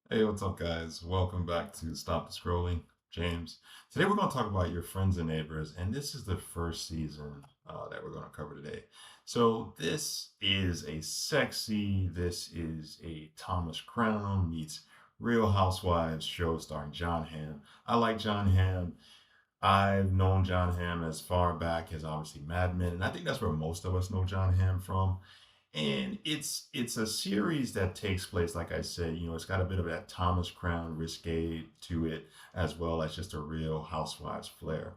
Hey, what's up, guys? Welcome back to Stop the Scrolling. James. Today we're going to talk about Your Friends and Neighbors, and this is the first season that we're going to cover today. So this is a Thomas Crown meets Real Housewives show starring John Hamm. I like John Hamm. I've known John Hamm as far back as obviously Mad Men, and I think that's where most of us know John Hamm from. And it's a series that takes place, like I said, it's got a bit of that Thomas Crown risque to it, as well as just a real housewives flair.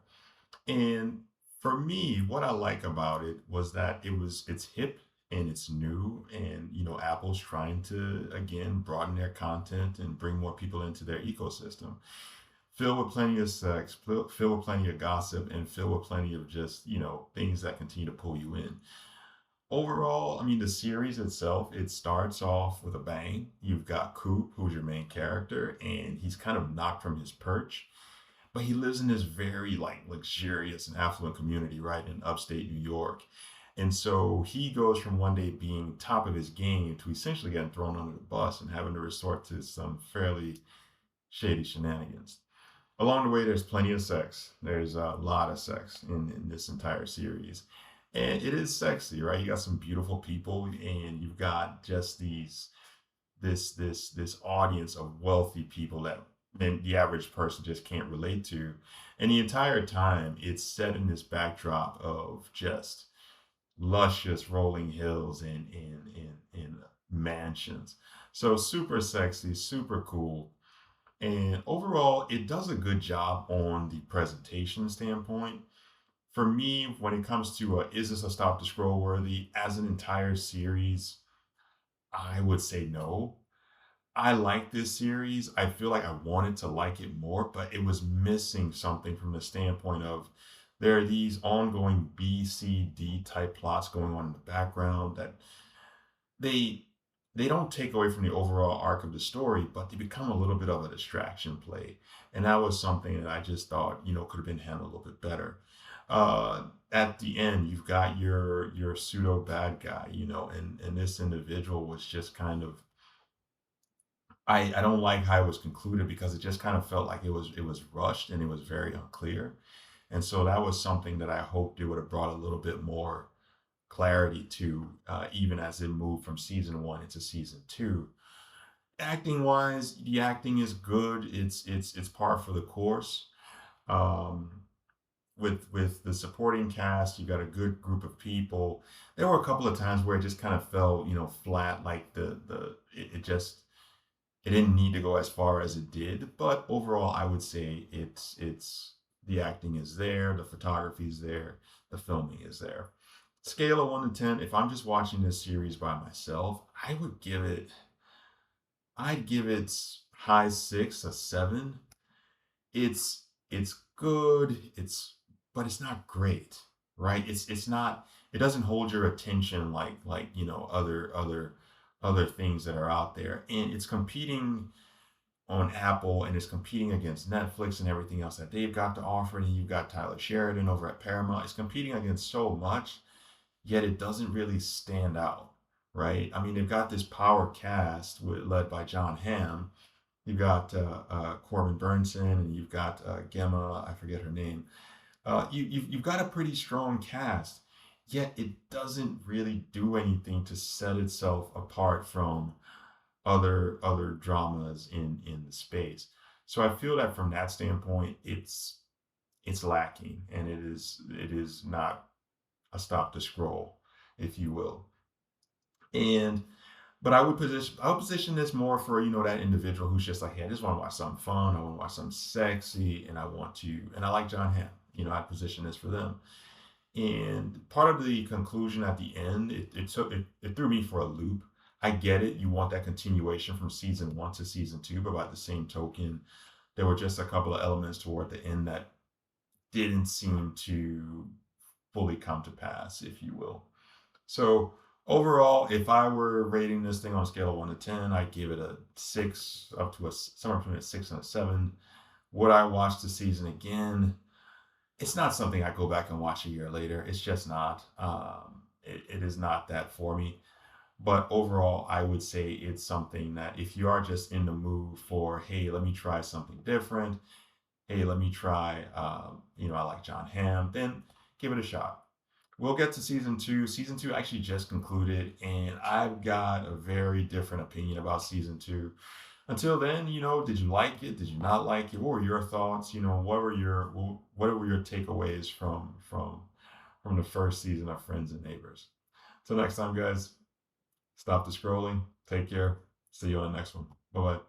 And for me, what I like about it was that it's hip and it's new, and Apple's trying to again broaden their content and bring more people into their ecosystem. Filled with plenty of sex, filled with plenty of gossip, and filled with plenty of just, things that continue to pull you in. Overall, I mean, the series itself, it starts off with a bang. You've got Coop, who's your main character, and he's kind of knocked from his perch, but he lives in this very like luxurious and affluent community, right, in upstate New York. And so he goes from one day being top of his game to essentially getting thrown under the bus and having to resort to some fairly shady shenanigans. Along the way, there's plenty of sex. There's a lot of sex in this entire series. And it is sexy, right? You got some beautiful people, and you've got just this audience of wealthy people that then the average person just can't relate to. And the entire time, it's set in this backdrop of just luscious rolling hills and mansions. So super sexy, super cool. And overall, it does a good job on the presentation standpoint. For me, when it comes to is this a stop to scroll worthy as an entire series, I would say no. I like this series. I feel like I wanted to like it more, but it was missing something from the standpoint of there are these ongoing B, C, D type plots going on in the background that they they don't take away from the overall arc of the story, but they become a little bit of a distraction play. And that was something that I just thought, could have been handled a little bit better. At the end, you've got your pseudo bad guy, and this individual was just kind of I don't like how it was concluded because it just kind of felt like it was rushed and it was very unclear. And so that was something that I hoped it would have brought a little bit more clarity to, even as it moved from season one into season two. Acting wise, the acting is good. It's par for the course. Um, with the supporting cast, you got a good group of people. There were a couple of times where it just kind of fell, flat. Like it just it didn't need to go as far as it did. But overall, I would say it's the acting is there, the photography is there, the filming is there. Scale of 1 to 10, if I'm just watching this series by myself, I'd give it high six, a seven. It's good, but it's not great, right? It's not, it doesn't hold your attention like other things that are out there. And it's competing on Apple, and it's competing against Netflix and everything else that they've got to offer. And you've got Tyler Sheridan over at Paramount. It's competing against so much, yet it doesn't really stand out, right? I mean, they've got this power cast led by John Hamm. You've got Corbin Burnson, and you've got Gemma, I forget her name. You've got a pretty strong cast, yet it doesn't really do anything to set itself apart from other dramas in the space. So I feel that from that standpoint, it's lacking, and it is not a stop to scroll, if you will. And but I would position this more for that individual who's just like, hey, I just want to watch something fun, I want to watch something sexy, and I like John Hamm. I position this for them. And part of the conclusion at the end, it threw me for a loop. I get it. You want that continuation from season one to season two, but by the same token, there were just a couple of elements toward the end that didn't seem to fully come to pass, if you will. So overall, if I were rating this thing on a scale of 1 to 10, I'd give it a six, up to somewhere between a 6 and a 7. Would I watch the season again? It's not something I go back and watch a year later. It's just not. It is not that for me. But overall, I would say it's something that if you are just in the mood for, hey, let me try something different, hey, let me try, I like John Hamm, then give it a shot. We'll get to season two. Season two actually just concluded, and I've got a very different opinion about season two. Until then, did you like it? Did you not like it? What were your thoughts? What were your takeaways from the first season of Friends and Neighbors? Till next time, guys. Stop the scrolling. Take care. See you on the next one. Bye bye.